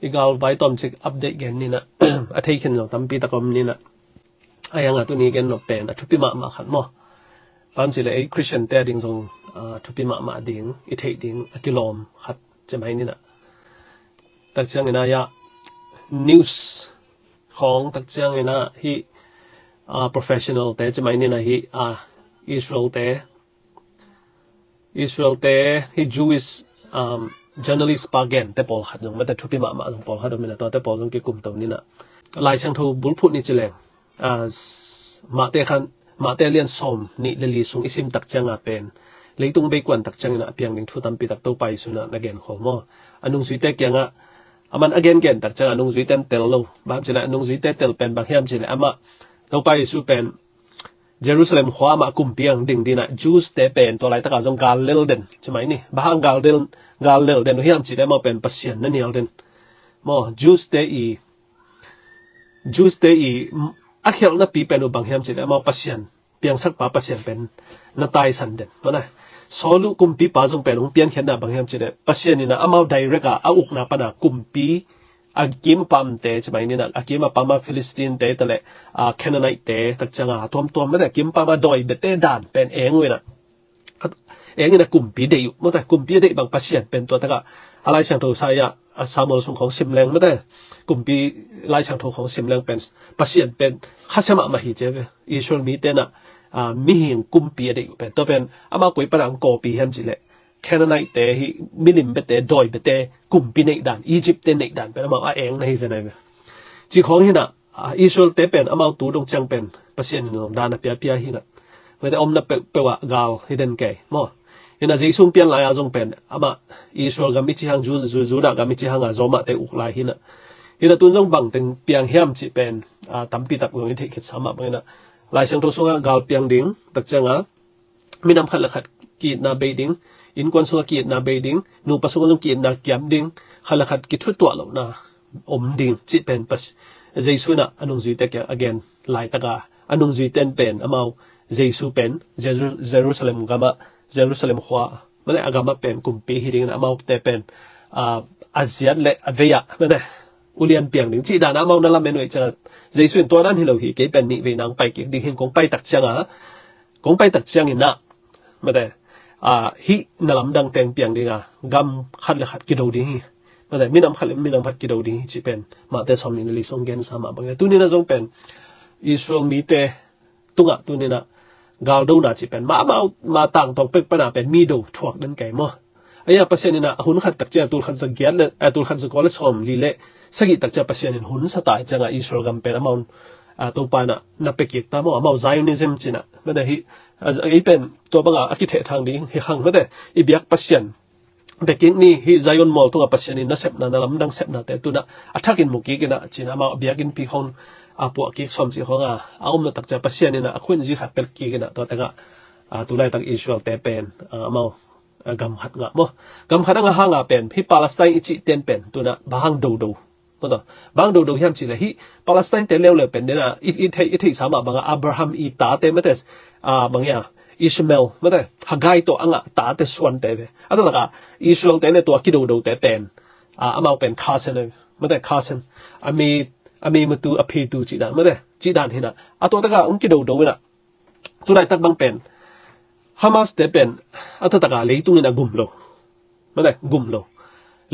igal vai tom chik update gen ni na a thei khen lo tampi takom ni na ayanga tu ni gen no pen a thupi ma khan mo pam chile ai Christian te ding jong thupi ma ding I thei ding atilom khat chemai ni na tak chang ina ya news khong tak chang ina hi professional te chemai ni na hi Israel te hi Jewish journalist pagen te pol khat jong mata thupi ma jong pol khat mina to te pol jong ki kum to ni na lai sang tho bul phut ni chileng ma te lian som ni le li sung isim tak changa pen leitung be kwan tak changina piang ning thu tam pi tak to pai suna again khol mo anung zui te kyanga aman again gen tak changa anung zui tem tel lo bam chila anung zui te tel pen bang hiam chile ama to pai su pen Jerusalem khwa ma kum piang ding dina Jews te pen to lai taka jong Galil den chmai ni bahang Galil den hiam chi de ma pen pasien na nial den mo Jews te I akhel na pi pen bang hiam chi de ma pasien piang sak pa pasien pen na tai san den mo na solu kum pi pa jong pen ong pian khen na bang hiam chi de pasien ni na amau direct a uk na pa na kum pi akim pam te chmai ni na akim pam Philistine te tale Canaanite te tak changa tom ma da kim pam doi be te dan pen eng we na eng ina kum pi de yu mo ta kum pi de bang pasien pen to ta ka alai sang tho sa ya samol sung khong sim leng ma da kum pi lai sang tho khong sim leng pen pasien pen khasama ma hi che ve Israel mi te na mi hin kum pi de yu pen to pen ama koi parang ko pi hem chi le Canaanite te hi milim bete doi bete kumpi nei dan Egypt te nei dan pen ama eng nei ze nei chi khong hi na Israel te pen ama tu dong chang pen pasien no dan na pia hi na we de om na pe wa gal hidden ke mo ina jeisung pian la ya jong pen ama Israel ga mi chi hang ju da ga mi chi hang a zoma te uk lai hi na ina tun jong bang ten piang hiam chi pen tampi tak ngoi the khit sama bang na lai sang tho songa gal piang ding tak changa minam khat la khat ki na be ding in kon so ki na be ding nu pa so ki na kiam ding khala khat ki thu to lo na om ding chi pen pas jesu na anung zui te again lai taka anung zui ten pen amau jesu pen Jerusalem khwa mane agama pen kumpi hiring na amau te pen aziat le aveya mane ulian piang ding chi da na amau na la menoi cha jesu to nan hilo hi ke pen ni ve nang pai ki ding hin kong pai tak chang ina mane hi nalam dang teng piang dinga gam khat le khat ki do ding hi ma da minam khat ki do ding chi pen ma te som ni li song gen sama bang tu ni na jong pen Israel mi te tunga tu ni na gal do na chi pen ma tang tong pek pa na pen mi do thuak den kai mo aya pasien ni na hun khat tak cha tul khat za gyal le tul khat za kol som li le sagi tak cha pasien in hun sa tai changa Israel gam pen amount to pa na pekik ta mo amau Zionism china ma da hi ai pen to banga akithe thang ding hi hang ma de I biak pasien beking ni hi Zion mall to pasien in na sep na lam dang sep na te tu na athakin muki kina china ma biakin pi khon apo ki som si khonga aum na tak cha pasien ni na akhun ji khat pel ki kina to ta ga tu lai tak Israel te pen amau gam khat nga mo gam khat nga hanga pen hi Palestine ichi ten pen tu na bahang do to bang do hiam chi le hi Palestine te le pen na I thei sama banga Abraham I ta te mates bangya Ishmael mate Hagai to anga ta te swan te ve ata ka Israel te le to ki do te pen amau pen khasen mate khasen ami matu aphi tu chi dan hina ato ta ka ung ki do na tu lai tak bang pen Hamas te pen ata ta ka leitung ina gumlo mate gumlo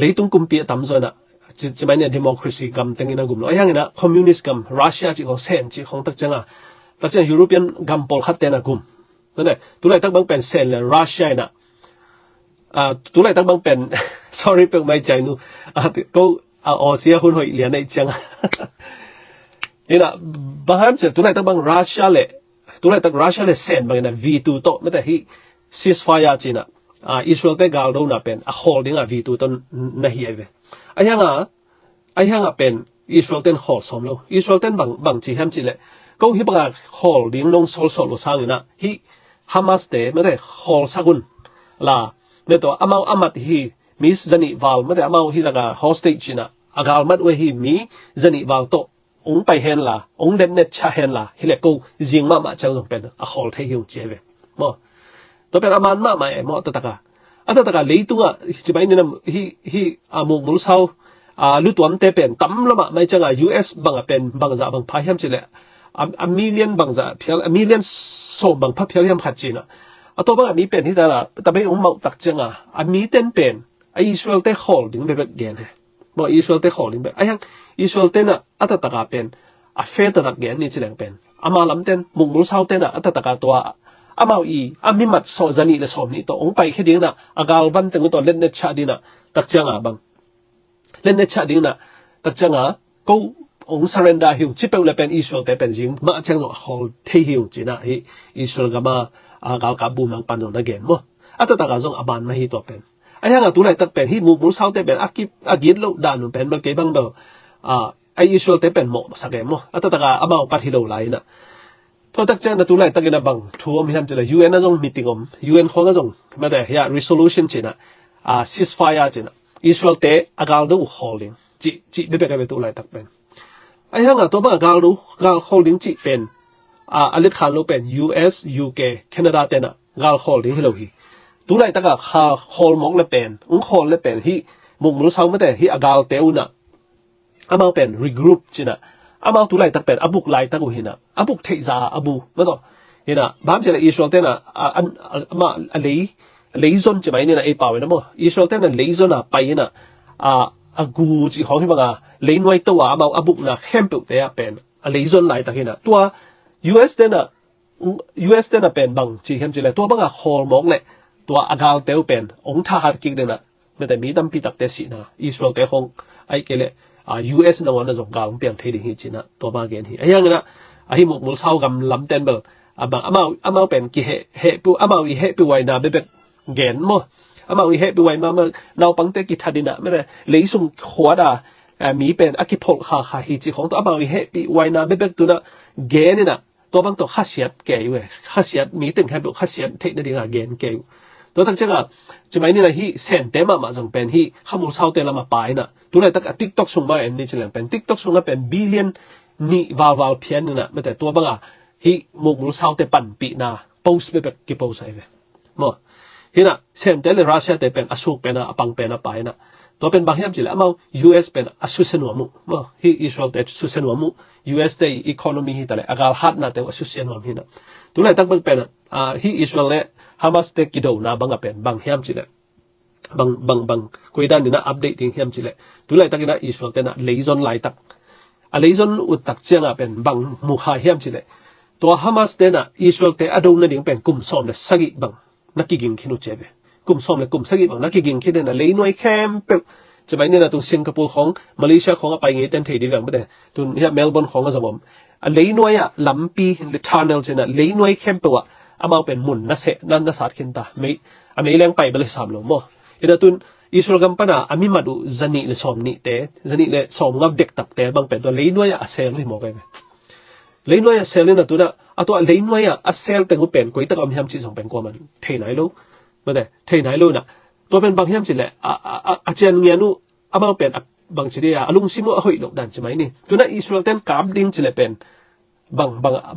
leitung kumpi tam zo na chi mai ne democracy gam tengina gumlo ayang ina communist gam Russia chi ko sen chi khong tak changa European gam pol khat te na gum ne tulai tak bang pen sen le Russia ina tulai tak bang pen sorry pe mai chai nu ko Asia hun hoi lian nei changa ina baham che tulai tak bang Russia le sen bang na V2 to meta hi ceasefire china Israel te gal do na pen a holding a V2 to na hi ave ayanga pen Israel ten hol som lo Israel ten bang chi ham chi le ko hi banga holding long sol lo sang ina hi Hamas te mate hol sagun la meto amau amat hi mis zani wal mate amau hi laga hostage na agal mat we hi mi zani wal to ong pai hen la ong den net cha hen la hi le ko jing ma chang pen a hol the hiu cheve mo to pen aman ma mo ta taka leitunga chi bai ni nam hi amung mul sau ลุตัวมันเตเป็นตั้มละมาไม่จังUS บางเป็นบางจะบางพายhemจิเลมิเลียนบางจะเพียงมิเลียนส่งบางพับเพียงhemขัดจีนะตัวบางมีเป็นที่แต่ละแต่ไม่องค์เมาตักจังมีเต้นเป็นอิสราเอลเตะฮอลดิ้งแบบเกนเหรอบอกอิสราเอลเตะฮอลดิ้งแบบยังอิสราเอลเต้นอัตตะกาเป็นเฟตตักเกนนี่จิเลงเป็นมาลำเต้นมุงมุลสาวเต้นอัตตะกาตัวมามีมัดโซจันีและสมนี่ตัวองค์ไปแค่ดิ้งกาลบันเต็งตัวเล่นเนชาดีนะตักจังบางเล่นเนชาดิ้งตักจังก็องค์ surrender หิวชิเปลเป็นอิสราเอลแต่เป็นจริงมาจังหวะฮอลเที่ยวจีน่ะอิสราเอลก็มากาลกับบูมังปันโนนักเกนมั้งอัตตะกาจงบานมาฮิตัวเป็นยังตัวไหนตักเป็นที่มุลสาวแต่เป็นกินโลดานุเป็นมันเก็บบังเบลอิสราเอลแต่เป็นหมอสักเกมมั้งอัตตะกามาปัดฮิโลไลนะตัวตักจังตัวไหนตักกันบังทัวร์มีทำจะเลย UN นั่นจงมีติงอม UN ของนั่นจงไม่ได้เฮีย resolution จีน่ะceasefire จีน่ะอิสราเอลแต่กาลดู holding จีไม่เป็นกันตัวไหนตักเป็นยังตัวบ้ากาลดูกาล holding จีเป็นอลิทขันลูเป็น US UK แคนาดาแต่น่ะกาล holding ฮิโลฮีตัวไหนตักข้า hold มองเลยเป็นhold เลยเป็นที่มุมรู้สาวไม่ได้ที่กาลเตอุน่ะมาเป็น regroup จีน่ะมาตัวไหนตักเป็นบุกไล่ตักหินะบุกเทซ่าบุไม่ต้องหินะบ้านจะเลยอิสราเอลเต้นมาเลยซอนจะไม่เนี่ยนะป่าวนะมั้งอิสราเอลเต้นเลยซอนไปนะกูจีของที่บ้างเลยน้อยตัวบุกนะเข้มปุกเตะเป็นเลยซอนไล่ตักหินะตัว US เต้นเป็นบางจีเข้มจีเลยตัวบ้างฮอลมองเลยตัวกาลเตะเป็นองค์ทหารกินเดนะไม่แต่มีดำปีตักเตสินะอิสราเอลเตะของไอ้เกลUS นั่งวันนั้นส่งกาลเปลี่ยนเทดิหิจินะตัวมาเกณฑ์หิยังนะมุลเศร้ากำลำเต็นเบลบางมาเป็นกี่เหตุอีเหตุไว้นาเบบเกณฑ์มั้งอีเหตุไว้มาเมื่อเราปังเตกิทัดินะไม่ได้เลยส่งขวดมีเป็นกิพลขาหิจิของตัวอีเหตุไว้นาเบบตัวน่ะเกณฑ์นี่นะตัวบางตัวข้าเสียดเกย์เว้ยข้าเสียดมีตึงแค่แบบข้าเสียดเทนั่นเองเกณฑ์เกย์ตัวตั้งใจจะไม่นี่นะที่เซนเตมาส่งเป็นที่ข้ามุลเศร้าเตละมาไปนะตัวไหนตั้งติ๊กต็อกส่งมาเอ็นนี่จะเล่นเป็นติ๊กต็อกส่งมาเป็นบิลเลียนนี่วาวเพียนนี่นะไม่แต่ตัวบางที่มุลเศร้าเตปั่นปีนะโพสต์แบบกี่โพสต์ไอ้เว้ยมั้งที่น่ะเซนเตเลยรัสเซียเตเป็นอสุกเป็นปังเป็นไปนะตัวเป็นบางอย่างจีละUS เป็นอสุเซนวมุมั้งที่อิสราเอลเตสุเซนวมุ US เตอีโคโนมีที่แต่ละกาลฮัดนะเตอสุเซนวมุที่น่ะตัวไหนตั้งเป็นที่อิสราเอลฮามาสเตกิโดนะบางเป็นบางอย่างจีละบางคุยด้านนี้นะอัปเดตทิ้งอย่างจีละตัวไหนตั้งกันอิสราเอลเตนะเลซอนไลตักเลซอนอุตักเจียงเป็นบางมุขายอย่างจีละตัวฮามาสเตนะอิสราเอลเตอดูนั่นเองเป็นกลุ่มสอมเลยสักอีบางนักกิงขินุเจ็บกลุ่มสอมเลยกลุ่มสักอีบางนักกิงขินเนี่ยเลยหน่วยแคมป์จะไม่เนี่ยนะตัวสิงคโปร์ของมาเลเซียของไปงี้เต็นที่ดีแบบไม่ได้ตัวเนี่ยเมลเบิร์นของก็จะบอกเลยหน่วยลำปีหรือชาแนลจีน่ะเลยหน่วยแคมป์ว่ามาเป็นหมุนนักนั่นนักสัตว์ขินตาไม่เลี้ยงไปบริษัทลมมั้งอีแต่ตุนอิสราเอลกันอามีมาดูจันนี่เลยสอมนี่เตะจันนี่เลยสอมงับเด็กตักเตะบางเป็นตัวเลยหน่วยเซลล์ไม่หมดไปเลยหน่วยเซลล์นี่ตัวน่ะตัวเลยหน่วยเซลล์แต่ก็เป็นกุยตะกำยำจีสองเป็นกว่ามันเทไหนรู้ไม่ได้เทไหนรู้น่ะตัวเป็นบางยำจีเลยอาจารย์เงี้ยนู้มาเป็นบางจีเดียลุงซิโม่หอยหลอกดันใช่ไหมนี่ตัวน่ะอิสราเอลเต้นกราบดิ้งจีเลยเป็นบ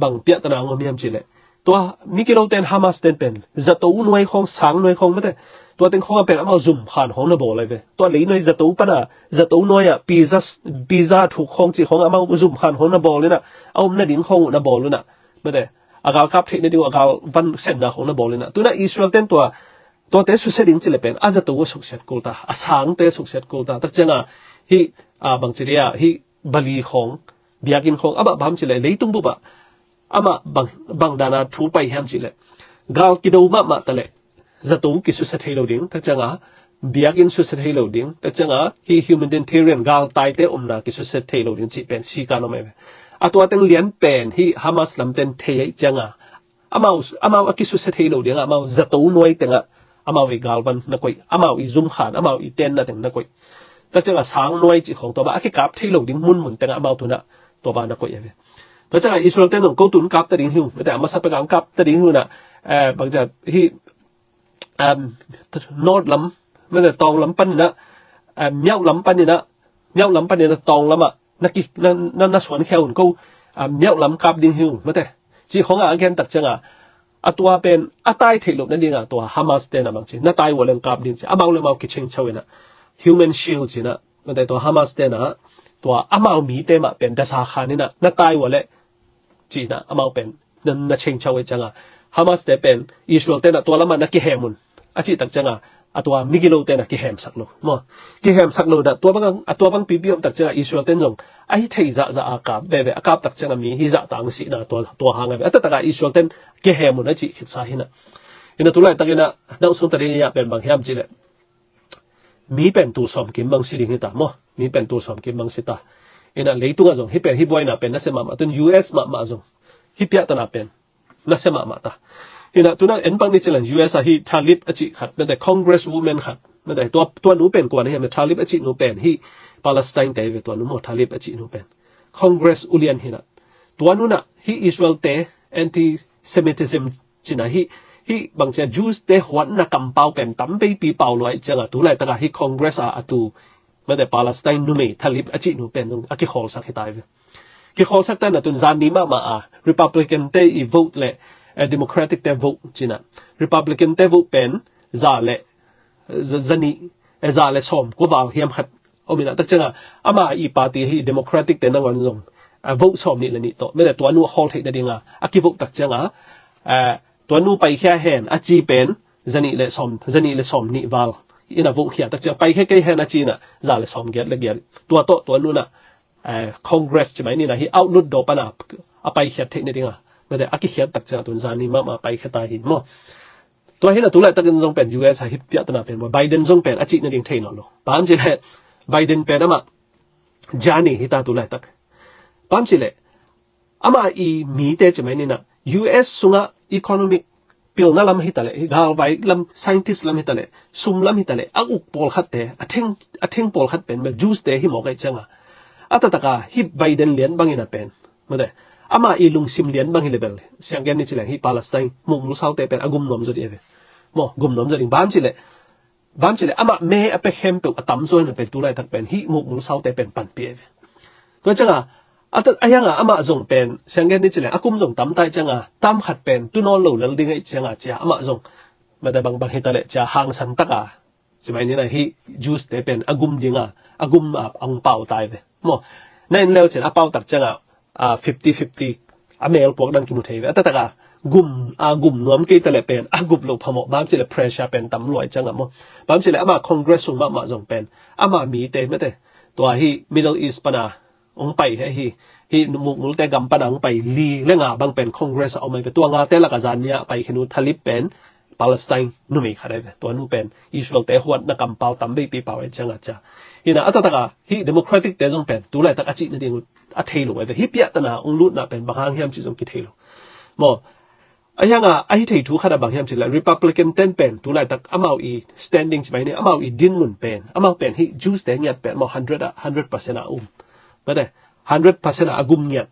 างเปียตนางมียำจีเลยตัวมิกิโลเต้นฮามาสเต้นเป็นจะตัวหน่วยของสังหน่วยของไม่ได้ตัวเต็งของเป็นจุ่มผ่านของระบบเลยเว้ยตัวเลยหน่วยจะตัวปะนะจะตัวหน่วยปีซ่าถูกของจีของจุ่มผ่านของระบบเลยนะนั่นดิ้งของระบบเลยนะไม่ได้กาลกับที่นี่ดีกว่าวันเส้นของระบบเลยนะตัวนั้นอิสราเอลเต้นตัวเตะสุดเส้นดิ้งจีเลยเป็นจะตัวสุดเส้นกูตาสังเตะสุดเส้นกูตาตั้งใจนะที่บางจีเรียที่บาลีของเบียกินของบางจีเลยเลยตุ้งบุบบางดานาทูไปแฮมจีเลยกาลกิโดมาตะเลยจะต้องกิสุดเส้นให้เราดิ้งตั้งใจนะเบียกินสุดเส้นให้เราดิ้งตั้งใจนะที่ humanitarian กาลตายเตะนะกิสุดเส้นให้เราดิ้งจีเป็นสีกันเอาไหมตัวเต็งเลี้ยนเป็นที่ฮามาสลำเต็นเทียจังกิสุดเส้นให้เราดิ้งจะต้องน้อยเต็งวิกาลบันนักวยวิซุ่มขานวิเต็นนั่นเต็งนักวยตั้งใจนะสังน้อยจีของตัวบ้ากับที่เราดิ้งมุนเต็งตัวน่ะตัวบ้านนักวยอย่างนี้ตั้งใจอิสราเอลเต็นต้องกู้ตุนกับแต่ดิ้งหิวแต่มาสับไปกับแต่ดิ้งหิวน่ะบางจากที่โนดล้ำไม่ได้ตองล้ำปันนี่นะเมียวล้ำปันนี่นะตองล้ำนักกินั่นสวนแค่หุ่นกูเมียวล้ำกับดิ้งหิวไม่ได้จีของแกนตักจังตัวเป็นตายเทลุนั่นดิ้งตัวฮามาสเตนะบางทีน่าตายวัวเรื่องกับดิ้งจีเลยมาคิดเชิงเชวินะ human shield จีนะ มันแต่ตัวฮามาสเตนะตัวอามามีเตมาเป็นดาสาขานี่นะนักตายวะเละจีนะอามาเป็นนั่นนักเชิงชาวจังอ่ะฮามาสเตเป็นอิสราเอลเตนะตัวละมันนักกิเฮมุนอาจิตักจังอ่ะตัวมิกิโลเตนะกิเฮมสักโลมั้งกิเฮมสักโลนะตัวบางปีบิอมตักจังอิสราเอลเตนจงไอ้ที่จะอากาศเวอากาศตักจังมีฮิจะต่างสินะตัวหางแบบแต่ตะอิสราเอลเตนกิเฮมุนอาจิคิดสาหินะอินะตัวไรตักนะดาวสุนทรียะเป็นบางแห่งจีเลยมีเป็นตัวสมกิมบางสิ่งที่ตามมั้งมีเป็นตัวสมกิมบางสิ่งตาอินะเลยตัวจงฮิเป็นฮิบอยนะเป็นนักเสมาตุน US มาจงฮิปยะตันเป็นนักเสมาตาอินะตัวนั้นเอ็นบังนี่เจริญ US ฮิทาลิบอจิขัดไม่ได้ Congress Women ขัดไม่ได้ตัวนู้เป็นกว่านี่เห็นไหมทาลิบอจินู้เป็นฮิปาเลสไตน์เตยตัวนู้หมดทาลิบอจินู้เป็น Congress อุเลียนฮินะตัวนู้น่ะฮิอิสราเอลเต anti-Semitism จีน่ะฮิบางเจ้า Jews เตหัวนักกำเปาเป็นตั้มไปปีเปาลอยจังอ่ะตัวไรแต่ละฮิ Congress อ่ะตัวไม่ได้ปาเลสไตน์นู้ไม่ทาลิบอจินู้เป็นตรงอ่ะกี่ข้อสักให้ตายไปกี่ข้อสักแต่น่ะตุนจานนี้มาRepublican เตย vote เลยDemocratic เต vote จีน่ะ Republican เต vote เป็นซาเล่zaní zale som ko wal hiam khat omina tak changa ama I party hi democratic te nangon zong vote som ni lani to mele to nu hol thei da dinga aki vote tak changa to nu pai kha hen a chi pen zaní le som ni wal ina vote khia tak cha pai kha kai hen a chi na zale som get le get to nu na congress chi mai ni na hi outlook do pana a pai kha thei ni dinga mele aki khia tak cha tun zani ma pai kha ta hin moตัวเห็นตัวแรกตั้งแต่จงเป็น US ฮิปปี้ตัวนั้นเป็นว่าไบเดนจงเป็นอาชีพนั่นเองเท่านั้นหรอปามจิเล่ไบเดนเป็นอะไรจานี่ฮิตาตัวแรกตั้งปามจิเล่อามาอีมีเตจไม่นี่นะ US สุงะ economic พิลน่าลำฮิตาเล่กาลไวลำ scientist ลำฮิตาเล่ซุ่มลำฮิตาเล่อาอุกปอลขัดเตะอาเทงปอลขัดเป็นแบบ Jews เตะฮิมอกไอจังอ่ะอาตตะกาฮิปไบเดนเลียนบางอินาเป็นมาเด้อามาอีลุงซิมเลียนบางฮิเลเบลเสียงแกนี่จิเล่ฮิปาเลสไตน์มุงมุสาวเตเป็นอากุมนอมจุดเอเวมอกุมน้ำจะดิ้งบ้ามจิเล่อามาเมย์อเปเข้มเปิดตั้มส่วนเป็นตัวไรทักเป็นฮิมุกมุสาวแต่เป็นปันเปียตัวจังอ่ะอายังอ่ะอามาจงเป็นเสียงเงี้ยนี่จิเล่อากุมจงตั้มไตจังอ่ะตั้มขัดเป็นตัวนอนหลู่แล้วดิ้งไอจังอ่ะจ้าอามาจงไม่ได้บางเหตุอะไรจ้าหางสันตักอ่ะใช่ไหมนี่นะฮิจูสแต่เป็นอากุมดิ้งอ่ะอากุมอังเปาตายไปมอในเร็วเช่นอาเปาตักจังอ่ะ50-50อเมลพวกนั้นกิมุเทวแต่ตะกากุมน้อมกี่ตะเลเป็นกุมลงพมบ้ามจิเลเพรสชาเป็นตำรวจจังอ่ะมั้งบ้ามจิเลอามาคอนเกรสส่งมาจงเป็นอามามีเตไม่เตตัวฮี Middle East ปนาองไปฮีมุลแต่กำปนังไปลีเรื่องบางเป็นคอนเกรสเอาไม่เป็นตัวงาเตละกาซานเนี่ยไปขนุทาลิบเป็นปาเลสไตน์นู่นไม่ขนาดนั้นตัวนู่นเป็นอิสราเอลแต่หัวนักกำเปาตั้มไปปีเปาจังอ่ะจ้าฮีน่ะอัตตะกาฮีเดโมแครติกแต่จงเป็นตัวไรตักอาจินั่นเองอัตเทโลไอ้ฮีเปียตนาองลุดน่ะเป็นบางครั้งเฮียมจิจงกิเทโลมอไอ้ยังไอ้ที่ถูกขนาดบางอย่างสิละ Republican เต้นเป็นตัวไรตักอามาอี standing ใช่ไหมเนี่ยอามาอีดินมุนเป็นอามาเป็นที่ Jews แต่เนี่ยเป็นมา100% ไม่ได้ 100% อากุมเนี่ย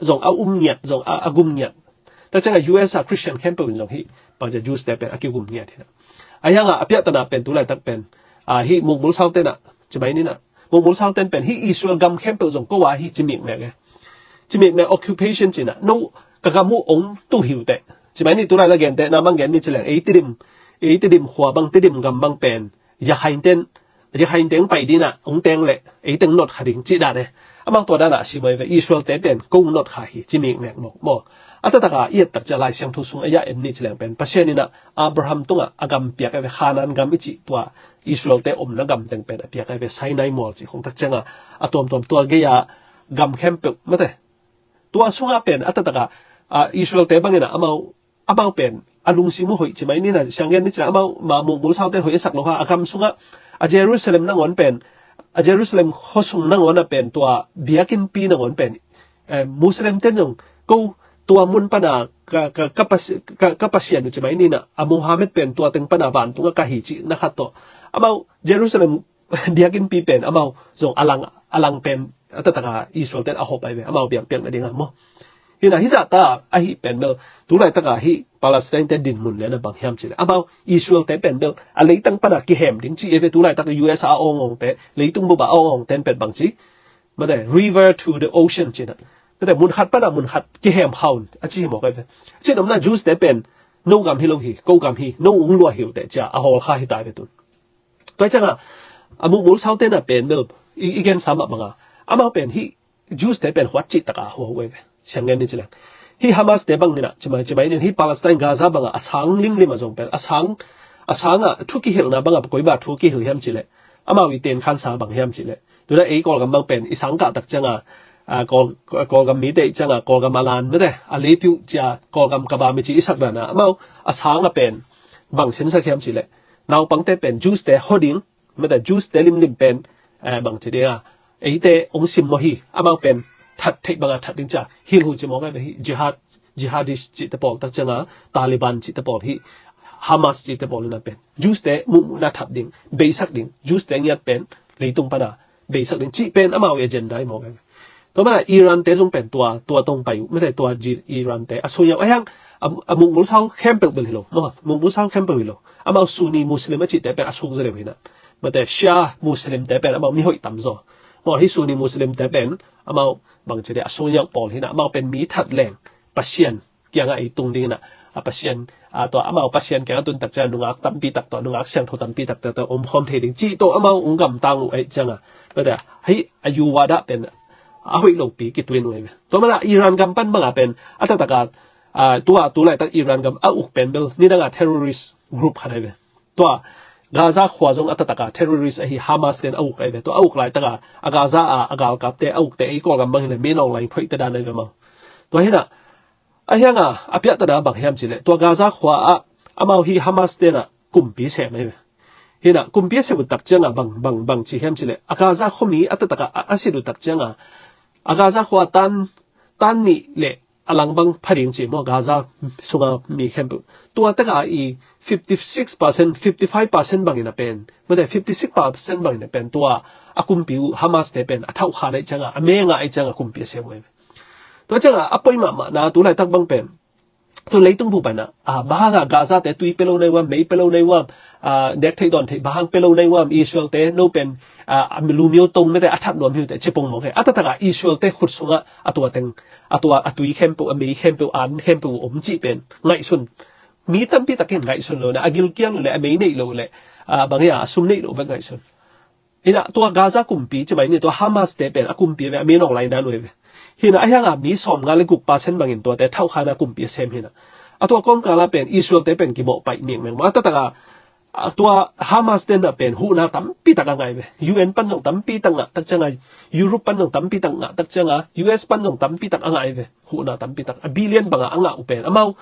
จงอาเนี่ยจงอากุมเนี่ยแต่จังไง US Christian campus จงที่บางจะ Jews แต่เป็นอากุมเนี่ยที่นะไอ้ยังอภิญตนาเป็นตัวไรตักเป็นที่มุกมุลซาวเต้นอ่ะใช่ไหมนี่นะมุกมุลซาวเต้นเป็นที่อิสราเอลกัม campus จงก็ว่าที่จิมิกแม่ไงจิมิกแม่ occupation จีน่ะ noกะมูองตู้หิวเตะใช่ไหมนี่ตัวไรละเกนเตะน้ำบางเกนนี่เฉลี่ยติดิมหัวบางติดิมกำบางเป็นอยากให้เต้นไปดีน่ะองเต้งเละเต้งนดขาดิ่งจีด่าเนี่ยบางตัวด้านน่ะสิบไปอิสราเอลเตะเป็นกุ้งนดขาหิจิมิกแม่บอกอัตตะกาเอียดตักจะลายเสียงทุสุงอายะเอ็มนี่เฉลี่ยเป็นปัจเจนี่น่ะอับราฮัมตุงอ่ะกำเปียกไอ้เวขานันกำอิจิตัวอิสราเอลเตะนักกำเต็งเป็นเปียกไอ้เวไซนายมอลจิของตักจังอ่ะตัวเกียกำเข้มเปิดไม่ได้ตัวสุงอ่ะเป็นอัตตะกาอิสราเอลแต่บางอย่างนะอามาเป็นอาลุงซิมุหอยใช่ไหมนี่นะช่างเงี้ยนี่จะอามามุลซาวเต้หอยสักโลหะอาคำสุงะเยรูซาเล็มนั่งวันเป็นเยรูซาเล็มข้อสุงนั่งวันเป็นตัวเบียกินปีนั่งวันเป็นมุสลิมเต้นยงกูตัวมุนปนากับปัสเซียนใช่ไหมนี่นะมูฮัมหมัดเป็นตัวเต็งปนาบานตัวกะฮิจินะครับตัวอามาเยรูซาเล็มเบียกินปีเป็นอามาจงอลังเป็นแต่ตะกาอิสราเอลเต้นอาหอบไปเลยอามาเบียงเปียงอะไรกันมั้งฮินะฮิซาตาไอฮิเป็นเบลตัวไรตะกาฮิปาเลสไตน์เต็นดินมุนเลยนะบางแห่งจิเลยอามาอิสราเอลเต็นเป็นเบลอะไรตั้งปนักกิเฮมดิ้งจีเอฟตัวไรตะกา US อาองเป็นเลยตุ้งบ่าองเต็นเป็นบางจีมาได้ river to the ocean จีนะมาได้มุนขัดปนักมุนขัดกิเฮมฮาวน์อาจีบอกกันเช่นนั้นจูสเต็นเป็นโนกามฮิโลฮีโกกามฮีโนอุ้งลัวฮิวแต่จะอาหอลข้าฮิตายไปตุนตัวจังอ่ะ amu mul sau te na pen bel igen sama banga ama pen hi Jews te pen hwat chi taka ho we siangen ni chile hi Hamas te bang ni na chimai ni hi Palestine Gaza banga asang ling lim azong pen asanga thuki hil na banga koi ba thuki hil hem chile ama wi ten khan sa bang hem chile tu da ei kol gam bang pen isang ka tak changa kol gam mi te changa kol gam alan me de ali piu cha kol gam ka ba mi chi isak na ama asanga pen bang sin sa hem chile naw pang te pen Jews te hoding me de Jews te lim pen bang chi dia ei te ong sim mo hi ama pen that thei banga that ding cha hil hu chi mo ga hi jihadist chi te pol tak changa Taliban chi te pol hi Hamas chi te pol na pen Jews te mu na that ding be sak ding Jews te ngiat pen leitung pa na be sak ding chi pen ama agenda mo ga to ma Iran te sung pen tua tong pai me te tua Iran te asoya ayang amung mul sau campel bel hilo mo mung mul sau campel hilo ama Sunni Muslim chi te pen asuk zere hina me te Shia Muslim te pen ama mi hoi tam zo mo hi Sunni Muslim te pen ama bang che de asoya pol hina ama pen mi that leng pasien kyang ai tung ding na pasien to ama pasien kyang tun tak cha nungak tam pi tak to nungak siang tho tam pi tak to hom the ding chi to ama ungam tang ai changa me te hi ayu wada pen a hoi lo pi ki twin we to ma Iran gam pan banga pen atataka tu lai tak Iran gam a uk pen bel ni danga terrorist group khanai ve to Gaza khwazong atataka terrorist hi Hamas ten auk ai ve to auk lai taka Gaza agal kap te auk te ai ko gam bang le min ong lai phoi ta dan ai ma to hina ayanga apya ta da bang hem chile to Gaza khwa amau hi Hamas te na kumpi se mai ve hina kumpi se bu tak changa bang chi hem chile Gaza khomi atataka asidu tak changa Gaza khwa tan ni le alang bang pharing chi mo Gaza sunga mi khem tua taka I 56% 55% bang ina pen made 56% bang ina pen tua akumpi Hamas te pen athau kha dai changa amenga ai changa kumpi se mo to changa apoi ma na tu lai tak bang pen to leitung bu bana bahaga Gaza te tui pelo nei wa mei pelo nei wa nek thei don thei bahang pelo nei wa Israel te no pen lumio tong me te athat nom hi te chepong mo ke atataka Israel te khut sunga atui khempo amei khempo an khempo chi pen ngai sun mi tampi takin ngai sun lo na agil kiang le amei nei lo le bangya sum nei lo ba ngai sun ina to Gaza kumpi chbai ni to Hamas te pen akumpi ve mi nong lai da lo ve hina ayanga mi som nga le guk pasen bangin to te thau khana kumpi sem hina atwa kom kala pen Israel te pen ki mo pai meng meng ma tataka atwa Hamas ten na pen hu na tam pi taka ngai ve UN pan nong tam pi tanga tak changa Europe pan nong tam pi tanga tak changa US pan nong tam pi tak angai ve hu na tam pi tak a billion banga anga upen amau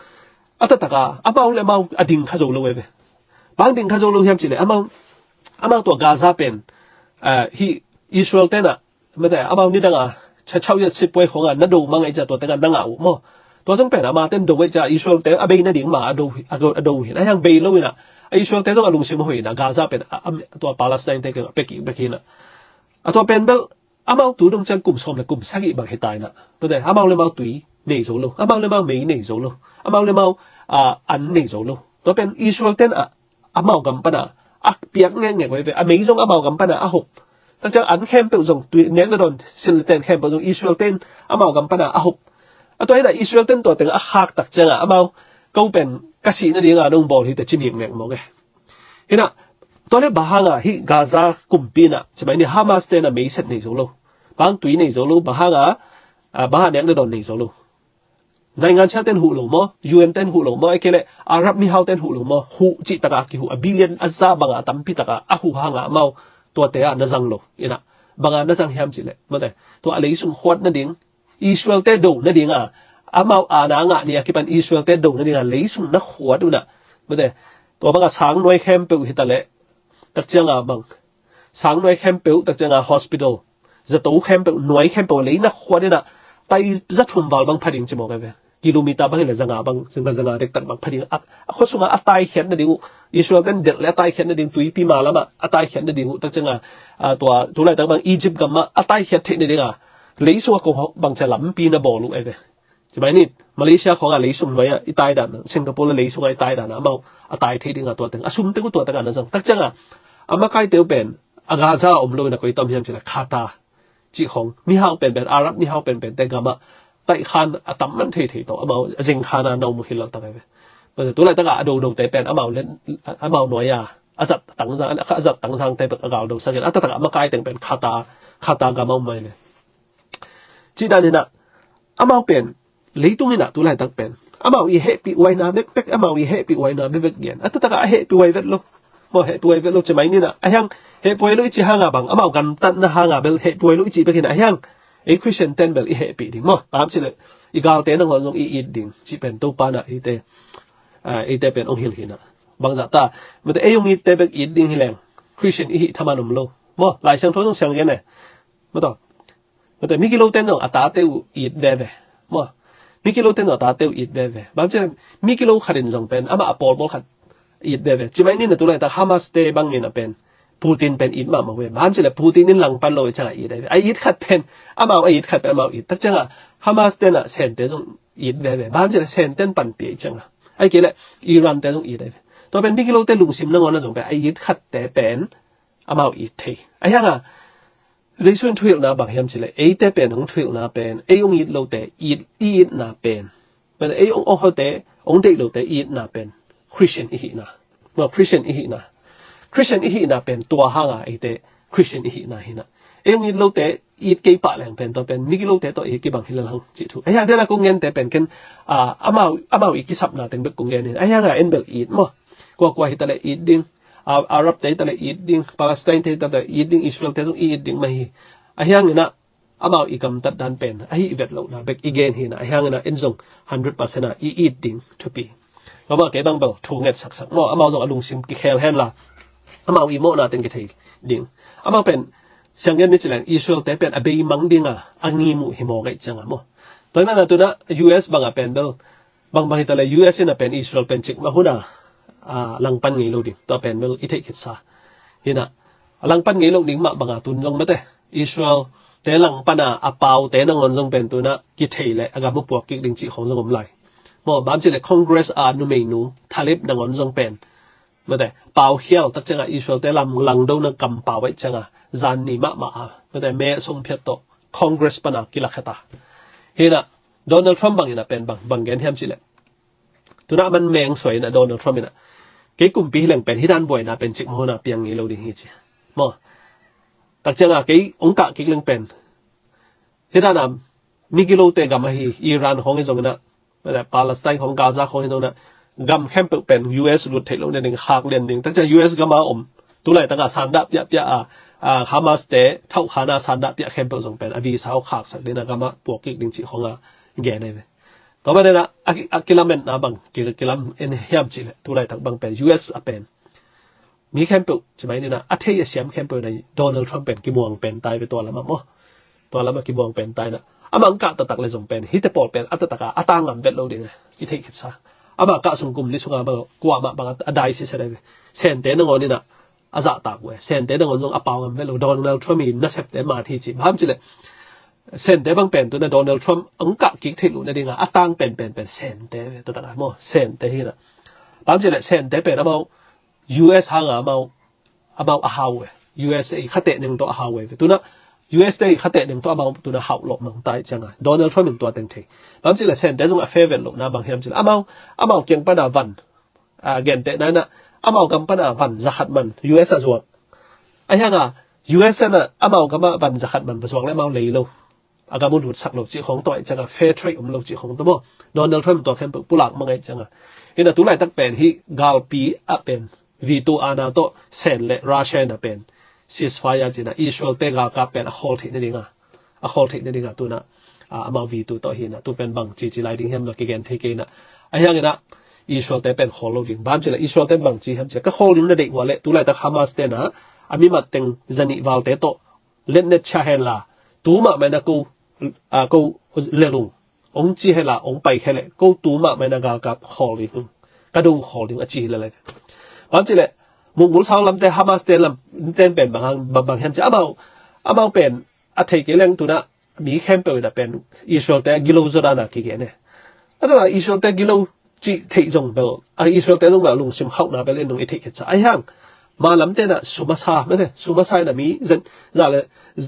atataka amau le mau ading khazo lo ve bang ding khazo lo hiam chile amau to Gaza pen hi Israel te na mate amau ni danga chau ya sipoi khonga na do mangai cha to tanga nanga u mo to jong pen ama ten do we cha Israel te abei na ding ma ado hi na yang bei lo ina Israel te jong alung sim hoi na Gaza pen to Palestine te ke peki na ato pen bel amau tu dong chang kum som le kum sagi bang hetai na to de amau le mau tui nei zo lo amau le mau mei nei zo lo amau le mau an nei zo lo to pen Israel ten amau gam pana ak piak nge we amei jong amau gam pana a hop tak chang an khem pe jong tu nek na don sil ten khem pe jong Israel ten amau gam pana a hop ato ina Israel ten to teng a khak tak chang amau kau pen kasi na dinga dong bol hi te chiming mek mo ge ina to le bahanga hi Gaza kumpina chbai ni Hamas ten na mei set nei zo lo bang tui nei zo lo bahanga baha nek na don nei zo lo nai ngan cha ten hu lo mo UN ten hu lo mo ekele Arab mi hau ten hu lo mo hu chi taka ki hu a billion azza banga tampi taka a hu hanga mau to te a na jang lo ina banga na jang hiam chile mo te to a leisum khwat na ding Israel te do na ding amau ana nga ni akipan Israel te do na ding leisum na khwat una mo te to banga sang noi khem pe hi ta le tak changa bang sang noi khem pe tak changa hospital za to khem pe noi khem pe le na khwat na tai za thum bal bang phading chimo ka ve kilomita bang le zanga bang zanga rek tak bang phading a khosunga atai khen na ding Israel den det le atai khen na ding tui pi ma lama atai khen na ding tak changa to lai tak bang Egypt gamma atai khen the ni dinga leisu ko bang cha lam pi na bolu e ve chbai ni Malaysia khonga leisum noya itai dan Singapore le leisu ngai tai dan amau atai the dinga to teng asum te ko to taka na jang tak changa ama kai teu pen Gaza omlo na koi tam hiam chila khata chi khong mi hang pen Arab mi hang pen te gama tai khan atam man the to amau jing khana no mu hilal ta ve to lai taka do te pen amau len amau noya อาจัดตั้งสังอาจัดตั้งสังแต่เป็นกาวดูสักอย่างอัตตะมาใกล้แต่เป็นคาตากามาไม่เลยจีด้านนี้นะอามาเป็นเลยตรงนี้นะตัวไหนตั้งเป็นอามาอีเฮปีไว้นะเบ็กอามาอีเฮปีไว้นะเบ็กเงี้ยอัตตะเฮปีไว้เบ็ดลูกมอเฮปีไว้เบ็ดลูกจะไม่นี่นะไอ้ยังเฮปีไว้ลูกจีห่างบังอามากันตันนะห่างเบลเฮปีไว้ลูกจีไปกินไอ้ยังไอ้คริสเตียนเต้นเบลอีเฮปีดิ่งมั้งตามสิเลยอีกาวเต้นนั่งงงอีดิ่งจีเป็นตัวปานะอีเตเป็นองค์หินหินะบางจัตตามันแต่ยงอีเตเป็นอีดิ่งหิแรงคริสเตียนอีทำมันนุ่มโลมั้งหลายช่างทต้องช่างยังไงมั้งต่อมันแต่มิกิโลเต้นนั่งอัตตาเตวอีเดเวมั้งมิกิโลเต้นอัตตาเตวอีเดเวบางทีมิกิโลขัดจงเป็นอามาอพอลบอลขัดอีเดเวจีไม่นี่นะตัวไหนแต่ฮามาสเตบางนี่นะเป็นปูตินเป็นอีมาเวบางทีเลยปูตินนี่หลังปันโลจังอีเดเวไออีขัดเป็นอามาไออีขัดเป็นอามาอีตั้งจังฮามาสเตน่ะเซนเตจงอีเดเวบางทีเลยเซนเตนปันเปียจังไอเกลอิรันเตจงอีเดเวตัวเป็นมิกิโลเต้ลุงซิมนั่งวันนั้นจงเป็นไออีขัดแต่เป็นอามาอีเทไอยังใจส่วนทุยนาบางแห่งสิเลยไอเตเป็นของทุยนาเป็นไอองอีโลเตอีนาเป็นมันไอองเขาเตองเด็กโลเตอีนาเป็นคริสเตียนอีนาเมื่อคริสเตียนอีนาเป็นตัวห่างไอเตคริสเตียนอีนาหินะไอองอีโลเตอีเกี่ยปะแหลงเป็นตัวเป็นมิกิโลเตตัวอีกี่บางหินหลังจิตุไอยังเดน่าคงเงินแต่เป็นกันอามาอีกิสับนาเต็งเบกคงเงินไอยังเอ็นเบลอีดมั้งกว่าหิตาเลอีดดิ้งอาหรับเตะตะเลอีดิ้งปาเลสไตน์เตะตะเลอีดิ้งอิสราเอลเตะต้องอีดิ้งมาฮีไอ้ยังเงินะอามาอีกำตัดดันเป็นไอ้อีเวทโลนะเบกอีเกนฮีนะไอ้ยังเงินะเอ็นซง100%นะอีดิ้งทุปีก็มาเก็บบังเบลทูเงตสักมั้งอามาซงอลุงซิมกิเคลเฮนละอามาอีโมนะเต็งกิเทดิ้งอามาเป็นเชียงเงินนี่จะแหลงอิสราเอลเตะเป็นอเบย์มังดิ้งอังงีมุฮิโมไกจังมั้งตอนนั้นตัวน่ะ US บางเป็นเบลบางฮิตาเล US น่ะเป็นอิสราเอลเป็นจิกมาหุ่นลังปันงี้ลูกดิ่งตัวเป็นเวลอิเทคิดซาเห็นนะลังปันงี้ลูกดิ่งมาบางตุนลงมาเตะอิสราเอลแต่ลังปันอาเปาแต่นังอนจงเป็นตัวน่ะกิเทเลยอากาศมุปวกิดิ่งจิของจงอมไหลมอบางทีเลยคอนเกรสนูเมนูทาลิบนังอนจงเป็นมาแต่เปาเขียวตักจังอิสราเอลแต่ลังดูนังกำเปาไว้จังจานนี่มามาแต่เมย์ทรงเพียรโตคอนเกรสปันอากิลักตาเห็นนะโดนัลด์ทรัมป์บางอย่างเป็นบางแกนเทียมจิเลยตัวน่ะมันแมงสวยนะโดนัลด์ทรัมป์เนี่ยเกี่ยกุมปีหลังเป็นที่ด้านบวยนะเป็นจิกโมนาเปียงงี้เราดีฮิจิมอตักจังเกี่ยองค์กะเกี่ยหลังเป็นที่ด้านนั้นมิกิโลเตกัมมาฮีอิหร่านของไอ้ตรงนั้นแต่ปาเลสไตน์ของกาซาของไอ้ตรงนั้นกัมแคมป์เป็น US หลุดเทลเนี่ยหนึ่งขากเรียนหนึ่งตั้งแต่ US กัมมาตัวไหนตั้งแต่สันดับยะฮามาสเตเท่าขานาสันดับยะแคมป์ตรงเป็นอวีสาวขากสักเดือนกัมมาปวกกิกดิ่งจิของแกเนี่ยต่อไปเนี่ยนะกิลาเมนนะบังกิลามเอ็นเฮียมจิเลตัวไหนตั้งบังเป็น US เป็นมีแคมป์ใช่ไหมเนี่ยนะอัธยาศัยแคมป์ในโดนัลด์ทรัมป์เป็นกิมวงเป็นตายไปตัวละมั้งตัวละมั้งกิมวงเป็นตายนะอามังกะตักเลยส่งเป็นฮิตเตปอลเป็นอัตตะกะอัตางามเบ็ดโลดิ่งอิเทคิดซะอามังกะส่งกลุ่มลิสุงาบังกว่ามาบังอดายสิเสด็จเซนเตนงอนี่นะอาซาตากเวเซนเตนงอนจงอปาวงามเบ็ดโลโดนัลด์ทรัมป์มีนักเสพเตมาที่จีบ้ามจิเลเซนเตบังเป็นตัวนั้นโดนัลด์ทรัมป์องกะกิกเทลุในดิ่งอัตางเป็นเซนเตตัวตะกะโมเซนเตฮีนะบ้ามจิเลเซนเตเป็นอามัง US หางอามังอาฮาวเว USA ขัดเตะหนึ่งตัวอาฮาวเวตัวนั้นUS ได้ขัดเตะหนึ่งตัวอามังตัวนั้นหาวหลบมังตายจังอ่ะโดนัลด์ทรัมป์หนึ่งตัวเต็งทีบางทีละเซนเตจงอเฟเวลหลบนะบางทีมันจะอามังเก่งปนาวันเกณฑ์เตะนั้นนะอามังกำปนาวันจะขัดมัน US จะสวกไอ้ยังอ่ะ US น่ะอามังกำปนาวันจะขัดมันประสวกแล้วมังเลยโลอากาศมันหลุดสักหลบจีของตัวจังอ่ะเฟรทรีหลบจีของตัวโดนัลด์ทรัมป์ตัวแทนปุหลักมังไงจังอ่ะเห็นแต่ตัวไหนตั้งเป็นที่กาลปีเป็นวีตัวอาณาโตเซนและรัสเซียน่ะเป็นซีสไฟร์จีน่ะอิสราเอลเตกากาเป็นฮอลทินี่ดิ่งฮอลทินี่ดิ่งตัวน่ะมาวีตัวต่อหินตัวเป็นบางจีไลดิ่งเห็นมาเกี่ยนเทกินะไอ้ยังไงนะอิสราเอลเตเป็นฮอลดิ่งบ้านจีละอิสราเอลเตบางจีเห็นจีก็ฮอลดิ่งนั่นเด็กว่าเละตัวไหนตั้งฮามาสเตนะมีมาตึงจันิวาลเตโตเล่นเนชาเฮล่าตัวมาไม่นะกูเลลุงองจีเฮล่าองไปเฮเล่กูตัวมาไม่นะกากับฮอลดิ่งก็ดูฮอลดิ่งอจีเลยบ้านจีละมุกสาวลำแต่ฮามาสเตนลำเต้นเป็นบางแห่งจะอามาเป็นอัฐิเกลังตัวน่ะมีแคมเปญน่ะเป็นอิสราเอลแต่กิโลจรานะกี่เกเนี่ยแล้วก็อิสราเอลแต่กิโลจีที่จงเบลอิสราเอลแต่จงเบลลุงซิมเข้าหน้าเป็นเรื่องอิทธิคิดซะไอ้ยังมาลำแต่น่ะสุมาซาไม่ใช่สุมาซาน่ะมีจะเลย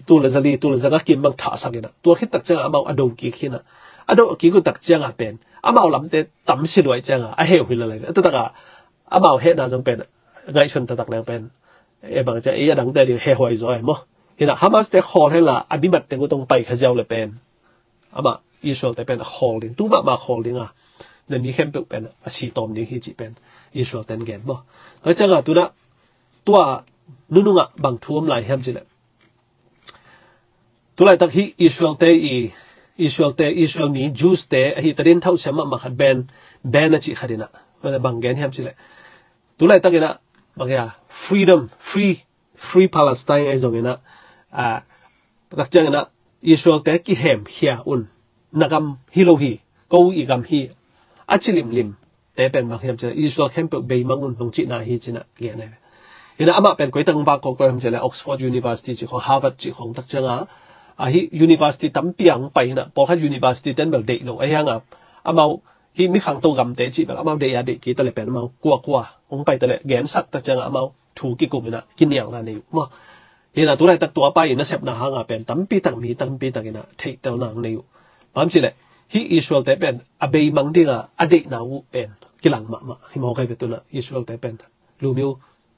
ตัวละจะลีตัวละจะกินบางท่าสักอย่างตัวคิดตักจังอามาอดงกี่ขี้น่ะอดงกี่กูตักจังเป็นอามาลำแต่ตั้มสิด้วยจังไอ้เหี้ยหุ่นอะไรแต่ตักอามาเห็นน่ะจงเป็น ngay xuân ta đặc năng bên bằng cho ấy đằng đây thì hệ hoài rồi mà hiện là Hamas để call hay là abi mặt để có tông bay khai giao lại bên mà Israel để bên calling tu mà calling à nênมีเข้มเป็นสีตอมนี่ที่จีเป็นอิสราเอลเต็นเกนบ่แล้วจังอ่ะตัวนุ่งอ่ะบางทุ่มหลายแฮมจีเลยตัวหลายตักที่อิสราเอลมีจูสเตะที่ตะเดินเท่าเสมอมาขัดแบนนะจีขัดนะมันบางแกนแฮมจีเลยตัวหลายตักนะบางอย่าง freedom free Palestine ไอ้ตรงนี้นะตักจังนะอิสราเอลเตะกี่แฮมเฮียอุ่นนักฮิโลฮีกูอีกฮีอาชิลิมแต่เป็นบางอย่างจะอิสราเอลเข้มเปิดใบมังอุนตรงจีน่าฮีจีน่าเกี่ยเนี่ยเห็นอามาเป็นก๋วยตังบางก็ยังจะเลย Oxford University จีของ Harvard จีของตักจังฮี University ตั้มเปียงไปนะพอเขา University เต้นแบบเด็กเลยไอ้ยังอามาฮีมีขังตัวกำเตจีแบบอามาเดียเด็กกี่ตะเลยเป็นอามากัวองไปตะเลยแกนสักตักจังอามาถูกกี่กลุ่มนะกินอย่างนั้นนี่มั้งเห็นตัวไหนตักตัวไปนะเสพหน้าหางเป็นตั้มปีตักมีตั้มปีตักนะเทตัวหนังนี่บางทีเลยที่อิสราเอลแต่เป็นอาเบย์มังดีนะอดีตนาวูเป็นกิลังมาที่มองใครเป็นตัวน่ะอิสราเอลแต่เป็นลูมิว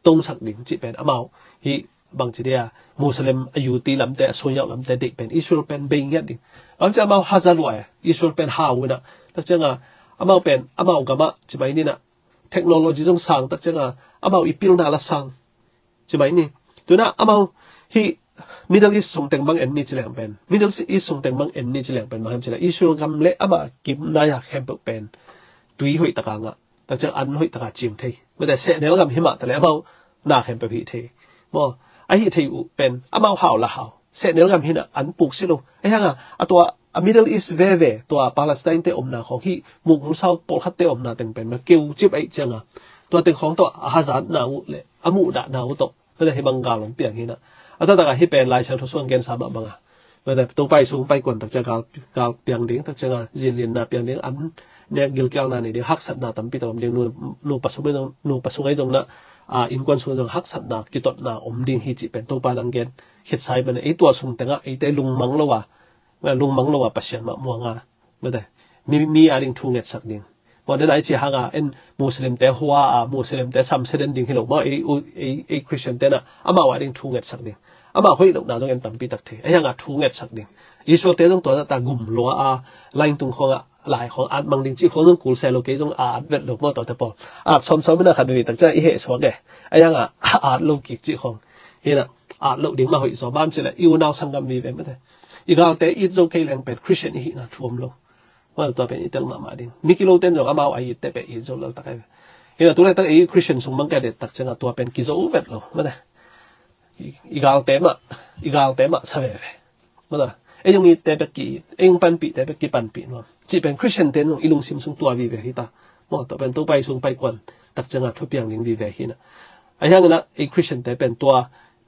ตรงสักดิ่งจีเป็นอามาที่บางทีเดียมุสลิมอายุตีลำแต่ส่วนใหญ่ลำแต่เด็กเป็นอิสราเอลเป็นเบย์เงี้ยดิ่งบางทีอามาฮัซาลวยอิสราเอลเป็นฮาวนะแต่จังอามาเป็นอามากับมาจีบนี่นะเทคโนโลยีจงสั่งแต่จังอามาอีพิลนาละสั่งจีบนี่ตัวน่ะอามาที่Middle East ส่งแต่งบางเอ็นนี่จะแหลงเป็น Middle East ส่งแต่งบางเอ็นนี่จะแหลงเป็นมาให้จะแหลงอิสราเอลกำเละอามากิมนายากแฮมเปิลเป็นตุยหอยตะกางอ่ะแต่จะอันหอยตะกาจิมเทไม่แต่เสะเนื้อกำหิมะแต่แล้วเอาหน้าแฮมเปิลพีเทบ่ไอ้ที่เทอยู่เป็นอามาห่าวละห่าวเสะเนื้อกำหินะอันปลูกสิลูไอ้ยังอ่ะตัว Middle East เว่ตัวปาเลสไตน์เตอมนาของที่มุกมุสาวปอลคัตเตอมนาแต่งเป็นมาเกี่ยวจิบไอ้จังอ่ะตัวเต็งของตัวฮาซาดนาวุเลยอามูดะนาวุตกไม่ได้ให้บังกาลงเปียงหินะถ้าตากให้เป็นลายเชิงทศวรรษเกณฑ์สามบังอ่ะแต่ตัวไปสูงไปกว่าตักจะกาเปียงเลี้ยงตักจะจินเลียนนาเปียงเลี้ยงอันเนี่ยกิลเกลนานี่เดี๋ยวฮักสัตนาตั้มปีตัวเลี้ยงนูปัสสุไม่ต้องนูปัสสุไอ้ตรงนั้นอินควันส่วนตรงฮักสัตนากิตตนาดิ้งฮิจิเป็นตัวไปดังเกณฑ์เห็ดไซเป็นไอ้ตัวสูงแต่งไอ้แต่ลุงมังละวะลุงมังละวะปัสยันมามัวงาไม่ได้มีอะไรทุ่งเงินสักดิ่งวันนั้นไอ้ที่หางมุสลิมแต่หัวมุสลิมแต่ซ้ำเสด็จดิ่งให้หลงว่าไอ้คริสเตียนแต่น่ะอามาว่าดิ่งทุ่งเงินสักดิ่งอามาคุยหลงนาต้องเอ็นตั้มปีตักเทไอ้ยังทุ่งเงินสักดิ่งอิสราเอลต้องตัวตากลุ่มลัวไล่ตรงของหลายของบางดิ่งที่เขาต้องกูเซลโลเกต้องเวทหลงมาต่อแต่พอซ้อมไม่น่าขัดเลยแต่จะไอ้เหตุสวงแกไอ้ยังโลกิจิของเห็นโลดิ่งมาหอยสอบบ้านเสร็จแล้วอยู่นาวสังกัมมีแบบไม่ได้อีกแล้วแต่อิสราเอลยังเป็นคริสเตียนอีกนะท่วมโลว่าตัวเป็นอิตาลีมาดิ่งมีกิโลเต็นจงอามาไอ้แต่เป็นอิสราเอลตักเห็นตัวแรกตักไอ้คริสเตียนสงบังแกเด็ดตักจังตัวเป็นกิโซเวทโลไม่ได้อีกแล้วแต่มาสบายไม่ได้ไอ้ยังมีแต่เป็นกี่ไอ้ยังปันปีแต่เป็นกี่ปันปีเนาะจีเป็นคริสเตียนเต็นอีลุงซิมสงตัววิเวหิตาหมดตัวเป็นตัวไปสงไปกวนตักจังทุบเปียงลิงวิเวหินะไอ้ยังนั้นไอ้คริสเตียนแต่เป็นตัว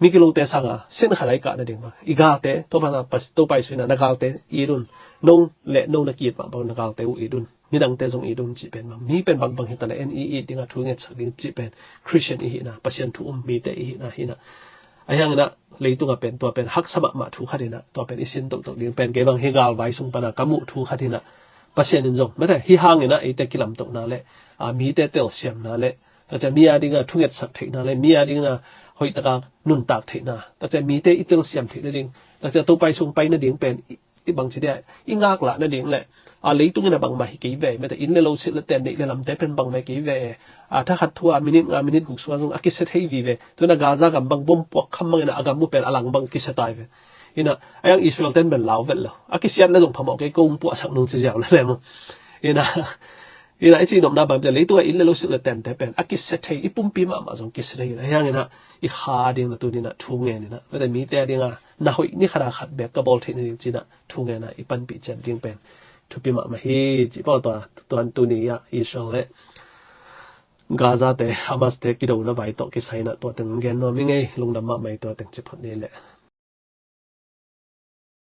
มีกิโลเตสังเส้นขลายกะนั่นเองมาอีกาเตตัวพันตัวไปสุนัขนักเอาเตอีดุนนงเละนงนักกีดมาบางนักเอาเตอีดุนมีดังเตจงอีดุนจีเป็นมามีเป็นบางเหตุแต่ละNEEดิ่งทุ่งเงินสักดิ่งจีเป็นคริสเตียนอีนะปัจจัยทุ่มมีเตอีนะหินะไอ้ยังนั้นเลยตัวเป็นตัวเป็นฮักสมะมาถูกขัดนะตัวเป็นอิสินตกดิ่งเป็นเก็บางเฮกาลไว้สุงปนากามุถูกขัดนะปัจจัยนินจงไม่ได้ที่ห้างนะไอ้เตกิลำตกนั่นแหละมีเตเตลเซียมนั่นแหละแต่จะมีอะไรก็ทุ่งเงินสักถิ่นนั่นแหละมีอะไรก็หอยตะกางนุ่นตากเถนะแต่จะมีเตอิตเตลเซียมเถนั่นเองแต่จะตัวไปส่งไปนั่นเองเป็นบางทีเดียอีงากละนั่นเองแหละเลยตุ้งนั่นบางไม่กี่เว่ไม่แต่อินเลโลสิลเตนเดลลำแต่เป็นบางไม่กี่เว่ถ้าขัดทัวมินิตกุศลส่งอากิเสตให้ดีเว่ตัวนั้นกาซากับบางบ่มปวกคำมังนะอากัมมุเป็นอลังบางกิเสตายเว่อินะไอ้ยังอิสราเอลเต้นเป็นลาวเว่แล้วอากิเสตนั่นตรงพม่าแกกงปวกสักนุ่งจะเจ้าแล้วมั้งอินะไอ้จีนอมนาบางจะเลยตัวอินเลโลสิลเตนแต่เป็นอากิเสตให้อีปุ่มปีมาส่งกิเสตให้ไอ้ยังนะอีขาดิ่งนะตัวนี้นะทุ่งเงินนะไม่แต่มีแต่ดิ่งน่าหอยนี่ขนาดขัดแบบกระบอกเทนนี่จีน่ะทุ่งเงินนะอีปันปีจันดิ่งเป็นทุบปีมาเฮจีพอตัวนี้อิสราเอลกาซาเตฮามาสเตกิโดนะไว้ต่อกิไซนะตัวตึงเงินว่าไม่ไงลงดำมาไม่ตัวตึงจีพอนี่แหละ